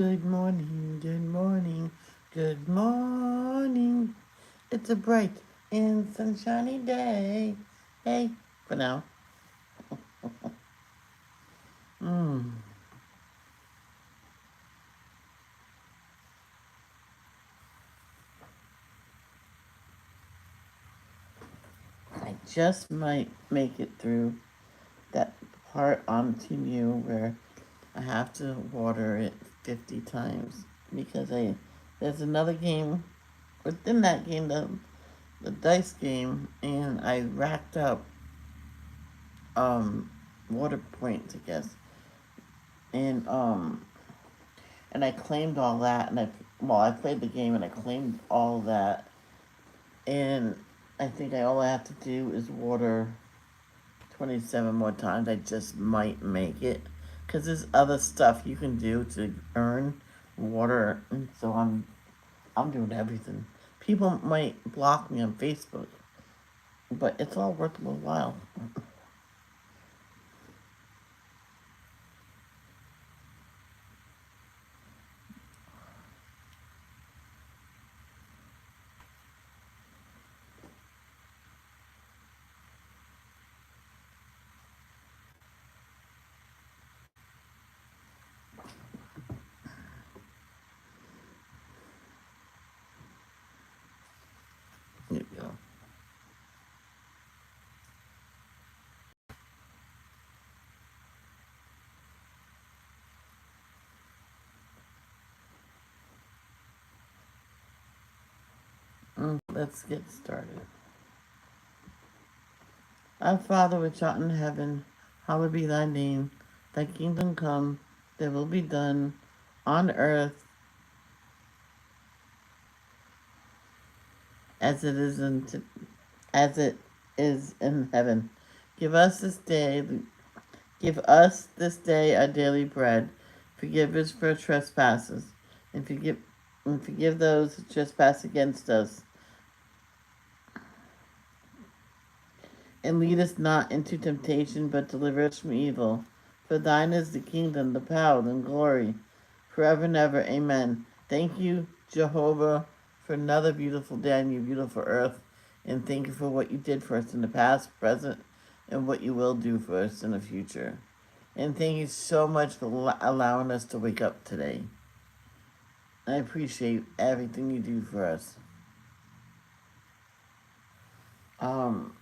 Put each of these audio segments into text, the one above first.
Good morning, good morning, good morning. It's a bright and sunshiny day. Hey, for now. Mm. I just might make it through that part on TMU where I have to water it 50 times because there's another game within that game, the dice game, and I racked up um water points, I guess, and I claimed all that, and I played the game and I claimed all that, and I think all I have to do is water 27 more times. I just might make it, because there's other stuff you can do to earn water, and so I'm doing everything. People might block me on Facebook, but it's all worth a while. Here we go. Let's get started. Our Father which art in heaven, hallowed be thy name. Thy kingdom come, thy will be done on earth as it is as it is in heaven. Give us this day Give us this day our daily bread. Forgive us for our trespasses, and forgive those who trespass against us. And lead us not into temptation, but deliver us from evil. For thine is the kingdom, the power, and glory, forever and ever. Amen. Thank you, Jehovah, for another beautiful day on your beautiful earth. And thank you for what you did for us in the past, present, and what you will do for us in the future. And thank you so much for allowing us to wake up today. I appreciate everything you do for us. Um,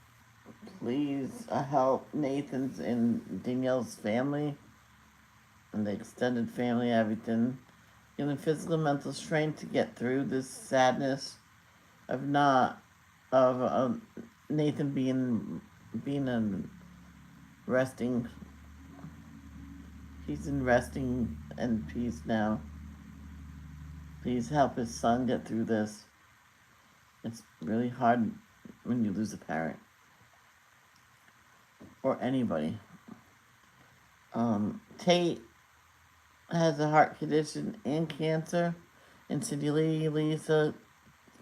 Please help Nathan's and Danielle's family and the extended family, everything. Give them physical and mental strength to get through this sadness of not of Nathan being in resting. He's in resting and peace now. Please help his son get through this. It's really hard when you lose a parent or anybody. Tate has a heart condition and cancer, and Cindy Lee, Lisa,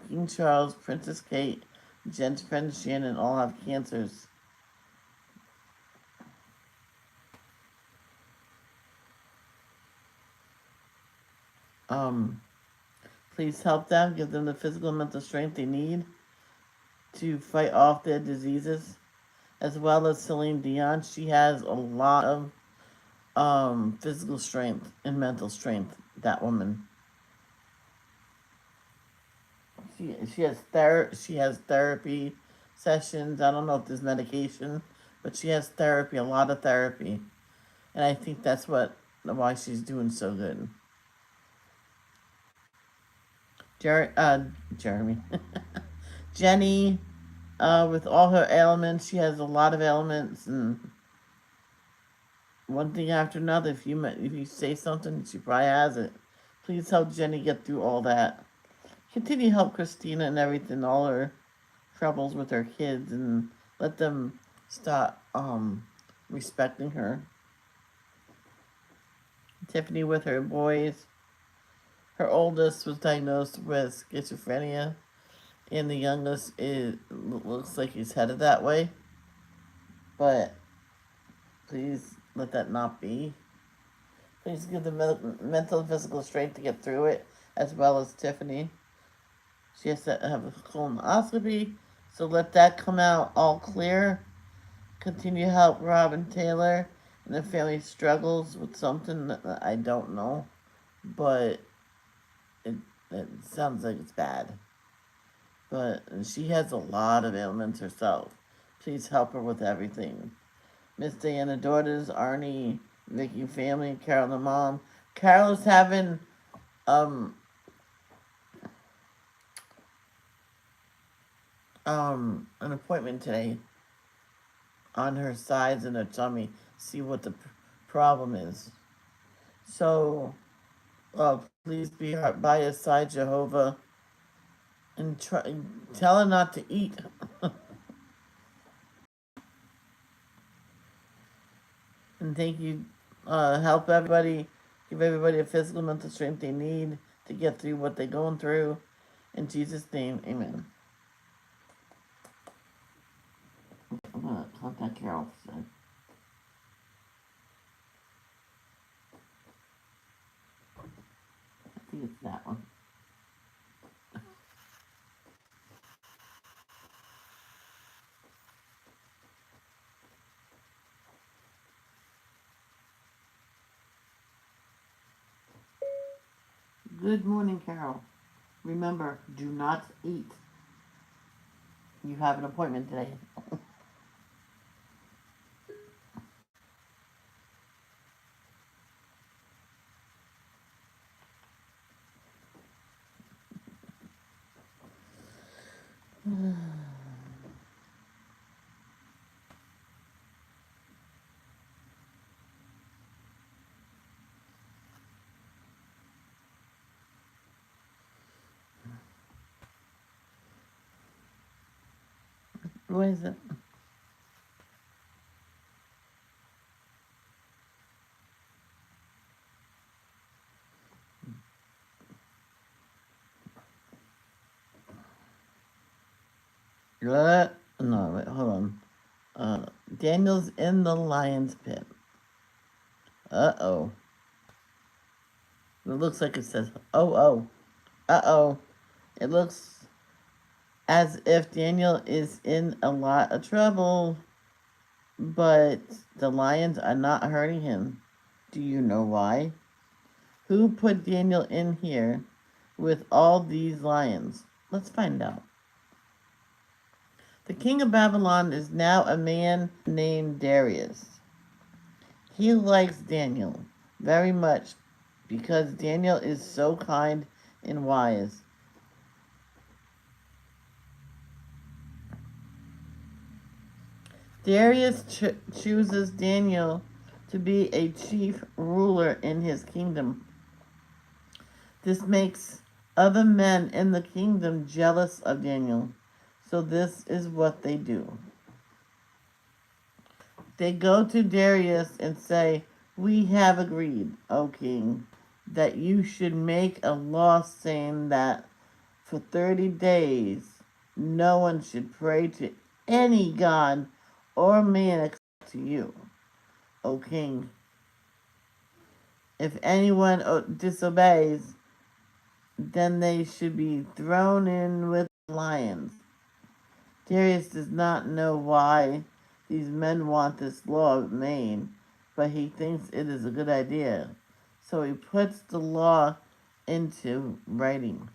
King Charles, Princess Kate, Jen's friend Shannon all have cancers. Um, Please help them, give them the physical and mental strength they need to fight off their diseases, as well as Celine Dion. She has a lot of physical strength and mental strength. That woman. She has therapy sessions. I don't know if there's medication, but she has therapy, a lot of therapy, and I think that's why she's doing so good. Jeremy, Jenny, with all her ailments, she has a lot of ailments, and one thing after another. If you say something, she probably has it. Please help Jenny get through all that. Continue to help Christina and everything, all her troubles with her kids, and let them start respecting her. Tiffany with her boys. Her oldest was diagnosed with schizophrenia, and the youngest looks like he's headed that way. But please let that not be. Please give the mental and physical strength to get through it, as well as Tiffany. She has to have a colonoscopy, so let that come out all clear. Continue to help Rob and Taylor and the family struggles with something that I don't know, but it, it sounds like it's bad. But she has a lot of ailments herself. Please help her with everything. Miss Diana daughters, Arnie, Vicky family, Carol the mom. Carol's having um an appointment today on her sides and her tummy, see what the problem is. So, please be by her side, Jehovah, and tell her not to eat. And thank you. Help everybody, give everybody a physical, mental strength they need to get through what they're going through. In Jesus' name, amen. I'm going to contact Carol. So. I think it's that one. Good morning, Carol. Remember, do not eat. You have an appointment today. What is it? No, wait, hold on. Daniel's in the lion's pit. Uh-oh. It looks like it says, oh. Uh-oh. It looks as if Daniel is in a lot of trouble, but the lions are not hurting him. Do you know why? Who put Daniel in here with all these lions? Let's find out. The king of Babylon is now a man named Darius. He likes Daniel very much because Daniel is so kind and wise. Darius chooses Daniel to be a chief ruler in his kingdom. This makes other men in the kingdom jealous of Daniel. So this is what they do. They go to Darius and say, "We have agreed, O king, that you should make a law saying that for 30 days no one should pray to any god or man except to you, O king. If anyone disobeys, then they should be thrown in with lions." Darius does not know why these men want this law made, but he thinks it is a good idea. So he puts the law into writing.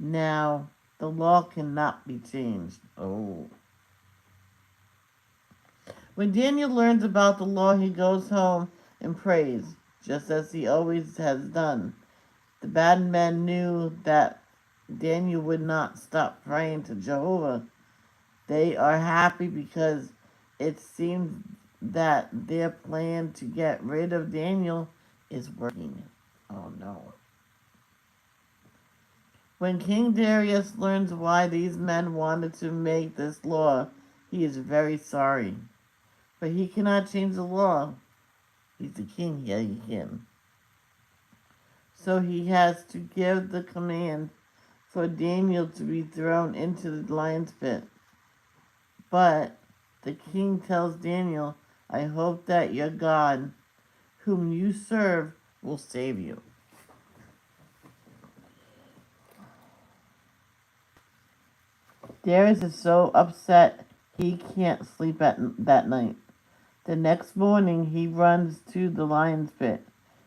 Now, the law cannot be changed. Oh. When Daniel learns about the law, he goes home and prays, just as he always has done. The bad men knew that Daniel would not stop praying to Jehovah. They are happy because it seems that their plan to get rid of Daniel is working. Oh no. When King Darius learns why these men wanted to make this law, he is very sorry. But he cannot change the law. He's the king, yeah, he can. So he has to give the command for Daniel to be thrown into the lion's pit. But the king tells Daniel, "I hope that your God, whom you serve will save you. Darius is so upset he can't sleep that night. The next morning he runs to the lion's pit.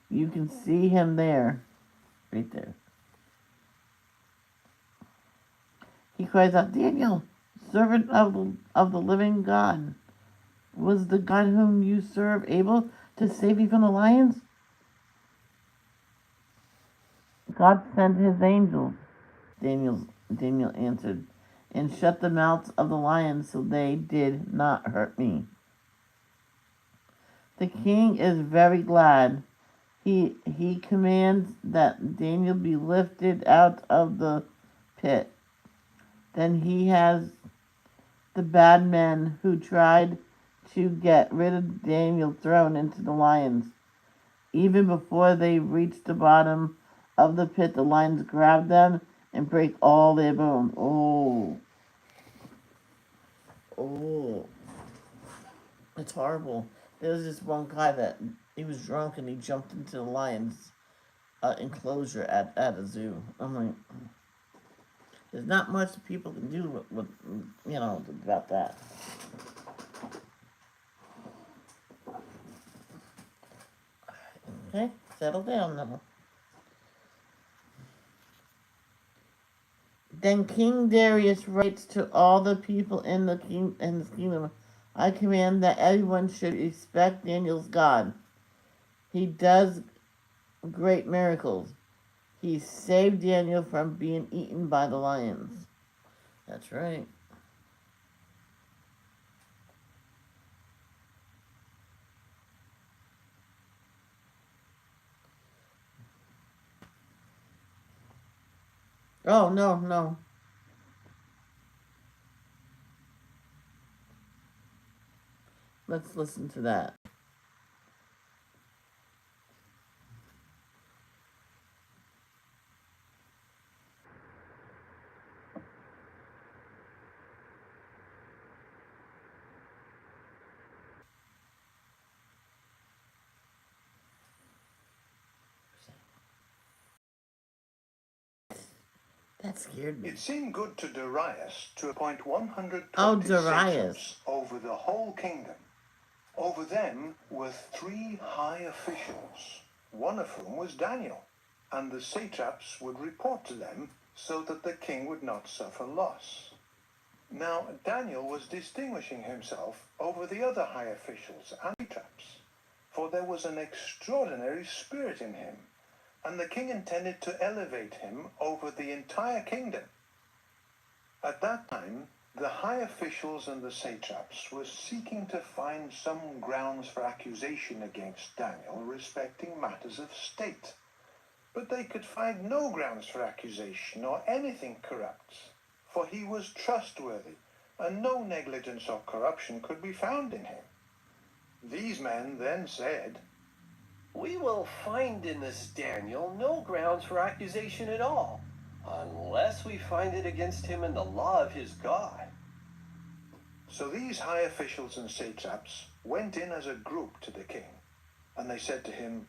You can see him there, right there. He cries out, Daniel, servant of the living God, was the God whom you serve able to save you from the lions? God sent his angels, Daniel answered, and shut the mouths of the lions so they did not hurt me. The king is very glad. He commands that Daniel be lifted out of the pit. Then he has the bad men who tried to get rid of Daniel thrown into the lions. Even before they reach the bottom of the pit, the lions grab them and break all their bones. Oh, it's horrible. There was this one guy that he was drunk and he jumped into the lion's enclosure at a zoo. I'm like, there's not much people can do with about that. Okay, settle down now. Then King Darius writes to all the people in his kingdom, I command that everyone should respect Daniel's God. He does great miracles. He saved Daniel from being eaten by the lions. That's right. Oh, no. Let's listen to that. That scared me. It seemed good to Darius to appoint 120 satraps over the whole kingdom. Over them were 3 high officials, one of whom was Daniel, and the satraps would report to them so that the king would not suffer loss. Now Daniel was distinguishing himself over the other high officials and satraps, for there was an extraordinary spirit in him, and the king intended to elevate him over the entire kingdom. At that time, the high officials and the satraps were seeking to find some grounds for accusation against Daniel respecting matters of state. But they could find no grounds for accusation or anything corrupt, for he was trustworthy, and no negligence or corruption could be found in him. These men then said, We will find in this Daniel no grounds for accusation at all, unless we find it against him in the law of his God. So these high officials and satraps went in as a group to the king, and they said to him,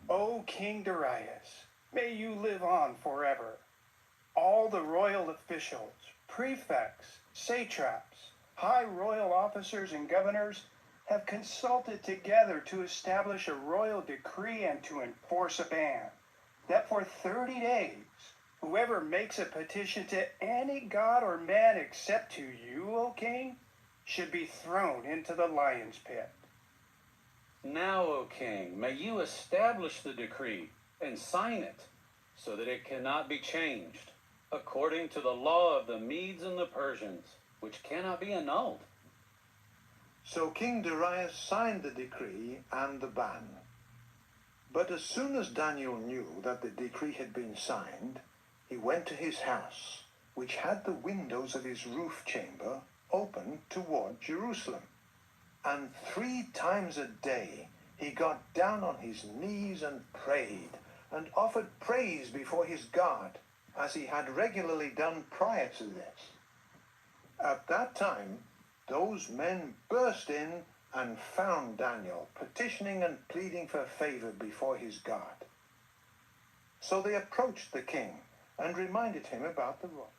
O King Darius, may you live on forever. All the royal officials, prefects, satraps, high royal officers and governors have consulted together to establish a royal decree and to enforce a ban, that for 30 days, whoever makes a petition to any god or man except to you, O king, should be thrown into the lion's pit. Now, O king, may you establish the decree and sign it, so that it cannot be changed, according to the law of the Medes and the Persians, which cannot be annulled. So King Darius signed the decree and the ban. But as soon as Daniel knew that the decree had been signed, he went to his house, which had the windows of his roof chamber open toward Jerusalem. And 3 times a day he got down on his knees and prayed, and offered praise before his God, as he had regularly done prior to this. At that time, those men burst in and found Daniel petitioning and pleading for favor before his God. So they approached the king and reminded him about the royal.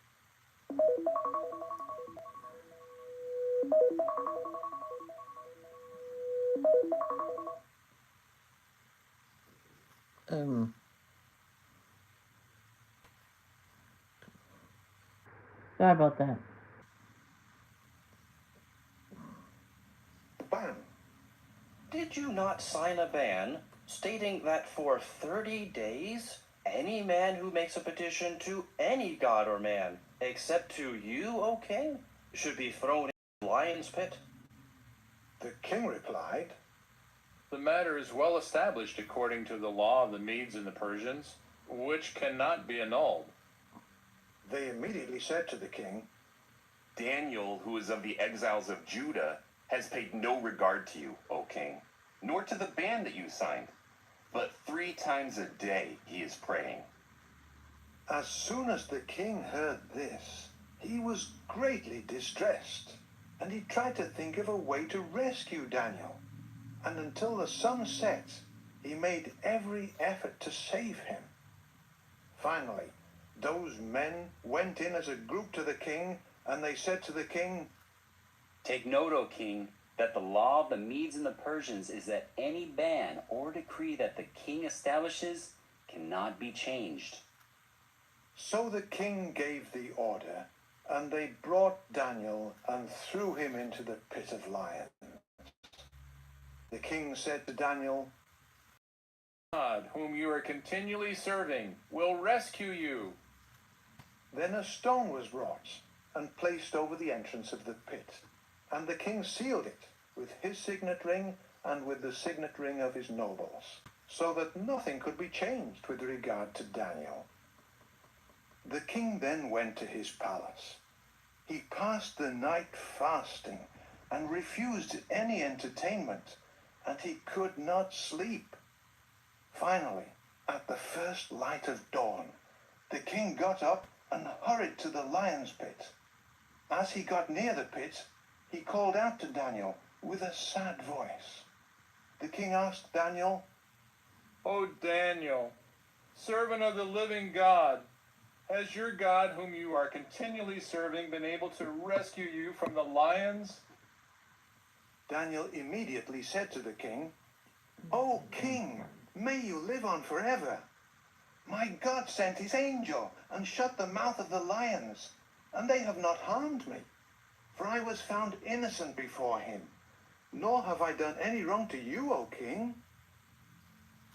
Sorry about that. Ban. Did you not sign a ban stating that for 30 days, any man who makes a petition to any god or man, except to you, O king, should be thrown in the lion's pit? The king replied, The matter is well established according to the law of the Medes and the Persians, which cannot be annulled. They immediately said to the king, Daniel, who is of the exiles of Judah, has paid no regard to you, O king, nor to the ban that you signed, but 3 times a day he is praying. As soon as the king heard this, he was greatly distressed, and he tried to think of a way to rescue Daniel. And until the sun set, he made every effort to save him. Finally, those men went in as a group to the king, and they said to the king, Take note, O king, that the law of the Medes and the Persians is that any ban or decree that the king establishes cannot be changed. So the king gave the order, and they brought Daniel and threw him into the pit of lions. The king said to Daniel, God, whom you are continually serving, will rescue you. Then a stone was brought and placed over the entrance of the pit, and the king sealed it with his signet ring and with the signet ring of his nobles, so that nothing could be changed with regard to Daniel. The king then went to his palace. He passed the night fasting and refused any entertainment, and he could not sleep. Finally, at the first light of dawn, the king got up and hurried to the lion's pit. As he got near the pit, he called out to Daniel with a sad voice. The king asked Daniel, O Daniel, servant of the living God, has your God, whom you are continually serving, been able to rescue you from the lions? Daniel immediately said to the king, O king, may you live on forever. My God sent his angel and shut the mouth of the lions, and they have not harmed me, for I was found innocent before him, nor have I done any wrong to you, O king.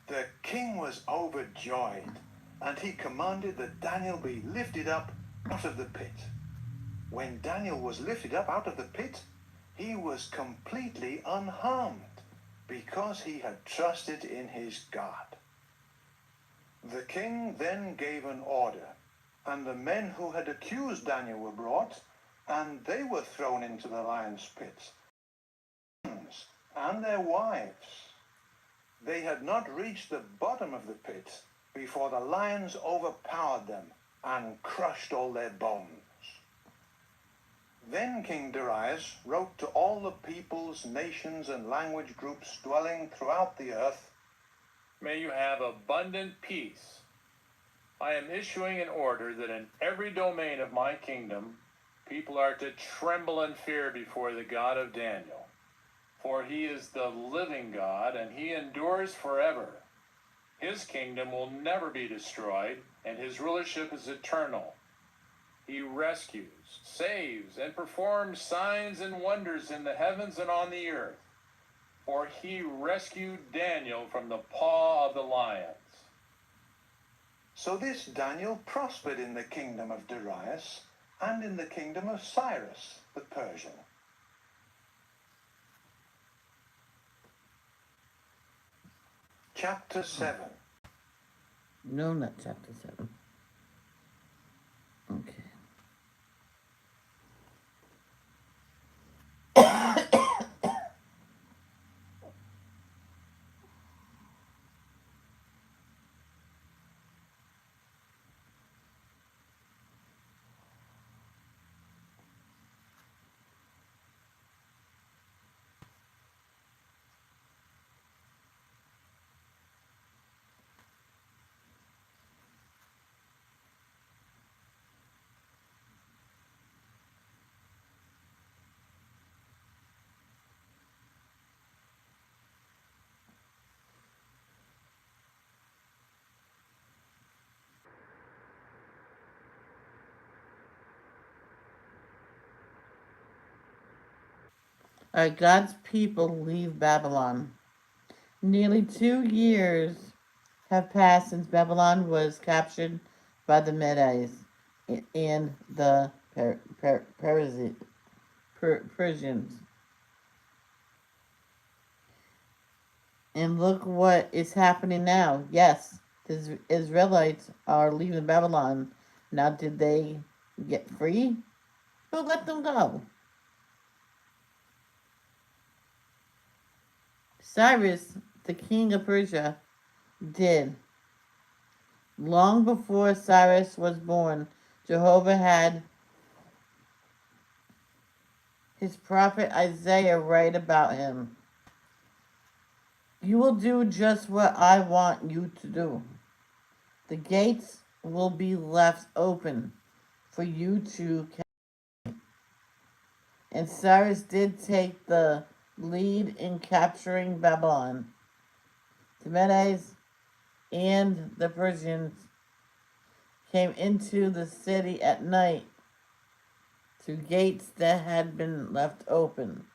The king was overjoyed, and he commanded that Daniel be lifted up out of the pit. When Daniel was lifted up out of the pit, he was completely unharmed, because he had trusted in his God. The king then gave an order, and the men who had accused Daniel were brought, and they were thrown into the lion's pit, and their wives. They had not reached the bottom of the pit before the lions overpowered them and crushed all their bones. Then King Darius wrote to all the peoples, nations, and language groups dwelling throughout the earth, May you have abundant peace. I am issuing an order that in every domain of my kingdom, people are to tremble and fear before the God of Daniel. For he is the living God, and he endures forever. His kingdom will never be destroyed, and his rulership is eternal. He rescues, saves, and performs signs and wonders in the heavens and on the earth. For he rescued Daniel from the paw of the lions. So this Daniel prospered in the kingdom of Darius and in the kingdom of Cyrus the Persian. Chapter 7. No, not chapter 7. Okay. God's people leave Babylon. Nearly 2 years have passed since Babylon was captured by the Medes and the Persians. And look what is happening now. Yes, the Israelites are leaving Babylon. Now, did they get free? Who let them go? Cyrus, the king of Persia, did. Long before Cyrus was born, Jehovah had his prophet Isaiah write about him. You will do just what I want you to do. The gates will be left open for you to capture. And Cyrus did take the lead in capturing Babylon. The Medes and the Persians came into the city at night through gates that had been left open.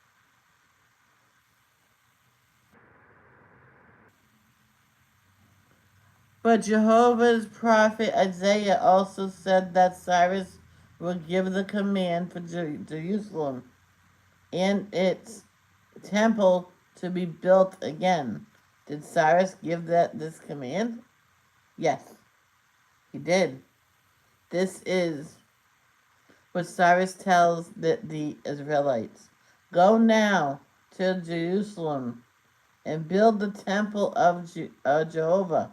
But Jehovah's prophet Isaiah also said that Cyrus would give the command for Jerusalem and its temple to be built again. Did Cyrus give this command? Yes, he did. This is what Cyrus tells the Israelites. Go now to Jerusalem and build the temple of Jehovah,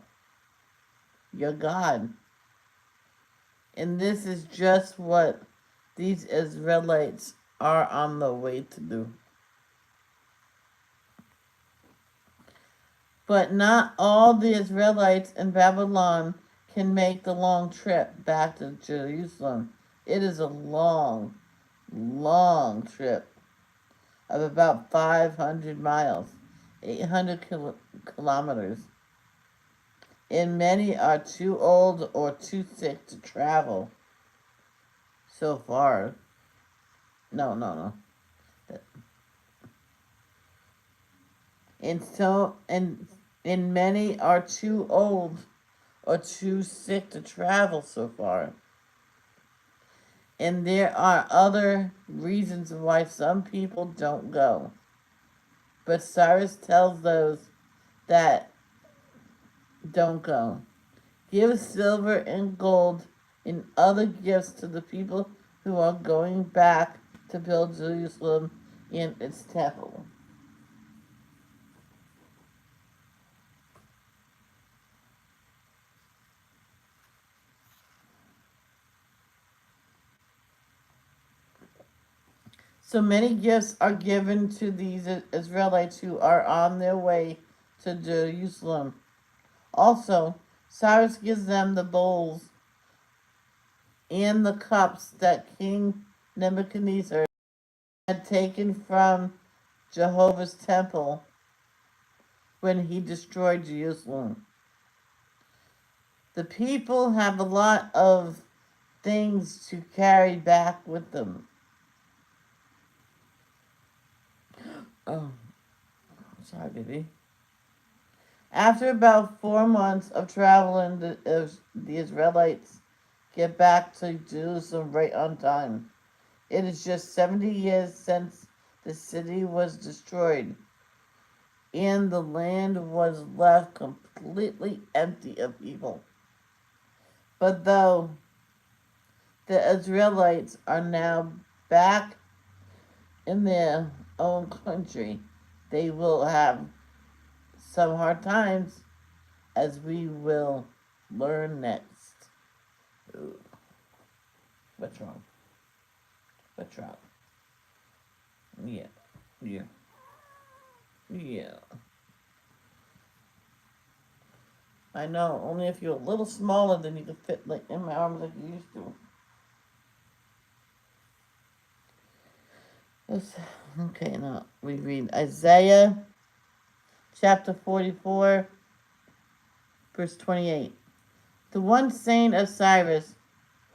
your God. And this is just what these Israelites are on the way to do. But not all the Israelites in Babylon can make the long trip back to Jerusalem. It is a long, long trip of about 500 miles, 800 kilometers. And many are too old or too sick to travel so far. No. And many are too old or too sick to travel so far. And there are other reasons why some people don't go. But Cyrus tells those that don't go. Give silver and gold and other gifts to the people who are going back to build Jerusalem and its temple. So many gifts are given to these Israelites who are on their way to Jerusalem. Also, Cyrus gives them the bowls and the cups that King Nebuchadnezzar had taken from Jehovah's temple when he destroyed Jerusalem. The people have a lot of things to carry back with them. Oh, sorry, baby. After about 4 months of traveling, the Israelites get back to Jerusalem right on time. It is just 70 years since the city was destroyed, and the land was left completely empty of people. But though the Israelites are now back in their own country, they will have some hard times, as we will learn next. Ooh. What's wrong? Yeah. I know, only if you're a little smaller than you can fit like in my arms like you used to. Okay, now we read Isaiah chapter 44, verse 28. The one saying of Cyrus,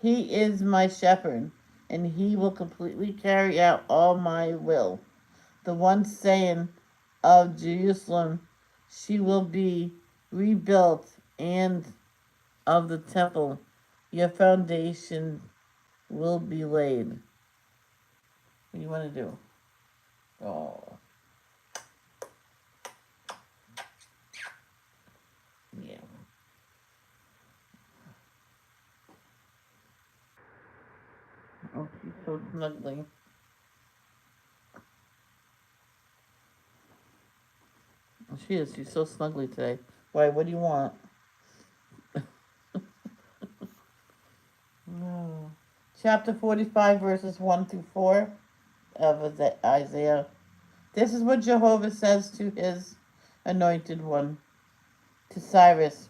he is my shepherd, and he will completely carry out all my will. the one saying of Jerusalem, she will be rebuilt, and of the temple, your foundation will be laid. What do you want to do? Oh. Yeah. Oh, she's so snuggly. She is. She's so snuggly today. Why? What do you want? No. Chapter 45, verses 1 through 4 of Isaiah. This is what Jehovah says to his anointed one, to Cyrus,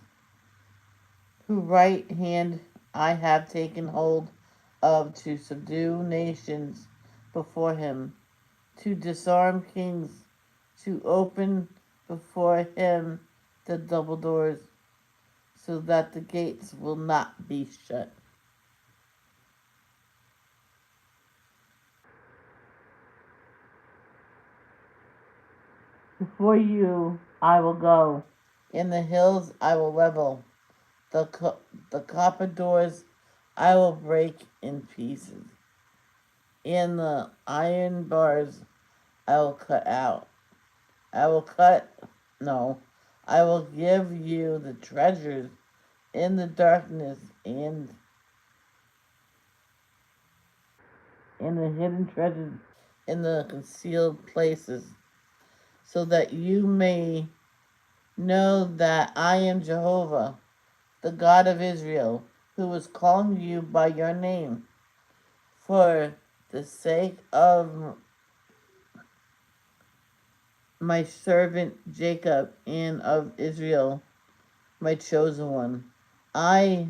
whose right hand I have taken hold of to subdue nations before him, to disarm kings, to open before him the double doors, so that the gates will not be shut. Before you I will go, in the hills I will level, the copper doors I will break in pieces, and the iron bars I will cut out. I will cut, no, I will give you the treasures in the darkness and in the hidden treasures in the concealed places, so that you may know that I am Jehovah, the God of Israel, who is calling you by your name, for the sake of my servant Jacob and of Israel, my chosen one. I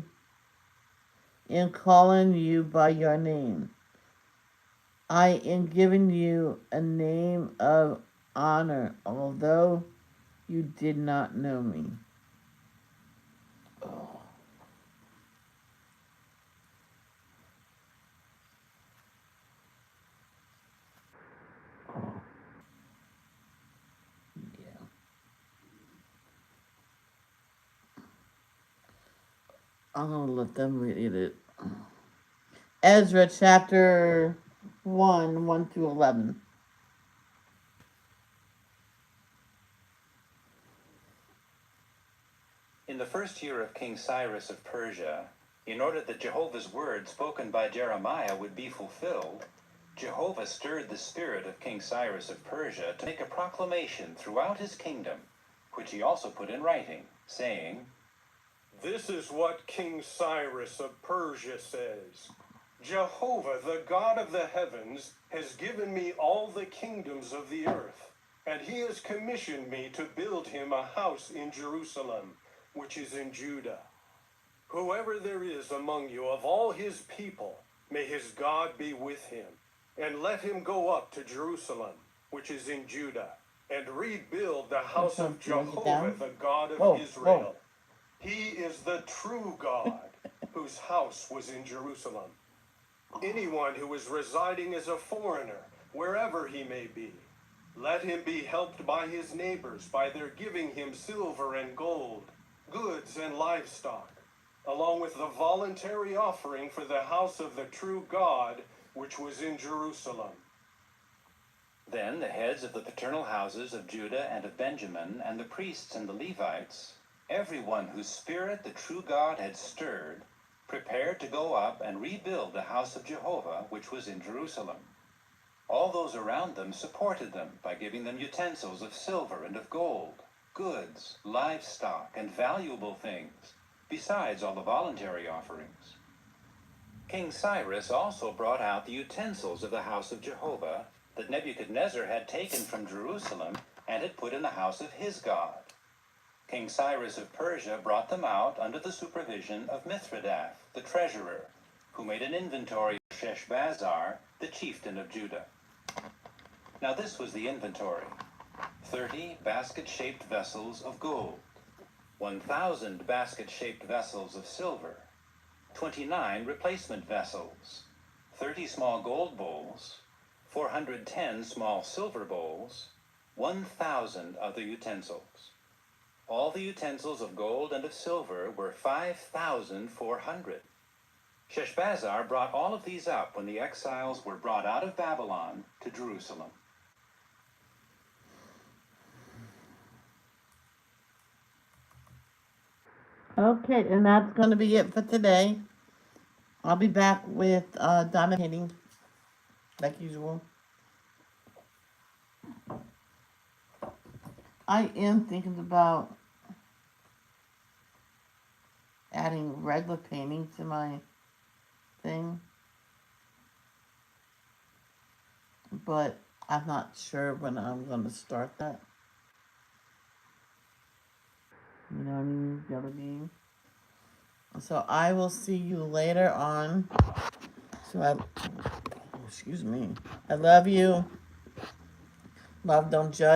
am calling you by your name. I am giving you a name of honor, although you did not know me. Oh. Oh. Yeah. I'm gonna let them read it. Ezra chapter 1 through 11. In the first year of King Cyrus of Persia, in order that Jehovah's word spoken by Jeremiah would be fulfilled, Jehovah stirred the spirit of King Cyrus of Persia to make a proclamation throughout his kingdom, which he also put in writing, saying, This is what King Cyrus of Persia says. Jehovah, the God of the heavens, has given me all the kingdoms of the earth, and he has commissioned me to build him a house in Jerusalem, which is in Judah. Whoever there is among you of all his people, may his God be with him, and let him go up to Jerusalem, which is in Judah, and rebuild the house of Jehovah, the God of Israel. He is the true God, whose house was in Jerusalem. Anyone who is residing as a foreigner, wherever he may be, let him be helped by his neighbors by their giving him silver and gold, goods and livestock, along with the voluntary offering for the house of the true God, which was in Jerusalem. Then the heads of the paternal houses of Judah and of Benjamin, and the priests and the Levites, everyone whose spirit the true God had stirred, prepared to go up and rebuild the house of Jehovah, which was in Jerusalem. All those around them supported them by giving them utensils of silver and of gold, goods, livestock, and valuable things, besides all the voluntary offerings. King Cyrus also brought out the utensils of the house of Jehovah that Nebuchadnezzar had taken from Jerusalem and had put in the house of his God. King Cyrus of Persia brought them out under the supervision of Mithridath, the treasurer, who made an inventory of Sheshbazzar, the chieftain of Judah. Now this was the inventory: 30 basket-shaped vessels of gold, 1,000 basket-shaped vessels of silver, 29 replacement vessels, 30 small gold bowls, 410 small silver bowls, 1,000 other utensils. All the utensils of gold and of silver were 5,400. Sheshbazzar brought all of these up when the exiles were brought out of Babylon to Jerusalem. Okay, and that's going to be it for today. I'll be back with diamond painting, like usual. I am thinking about adding regular painting to my thing, but I'm not sure when I'm going to start that. You know what I mean? So I will see you later on. Excuse me. I love you. Love, don't judge.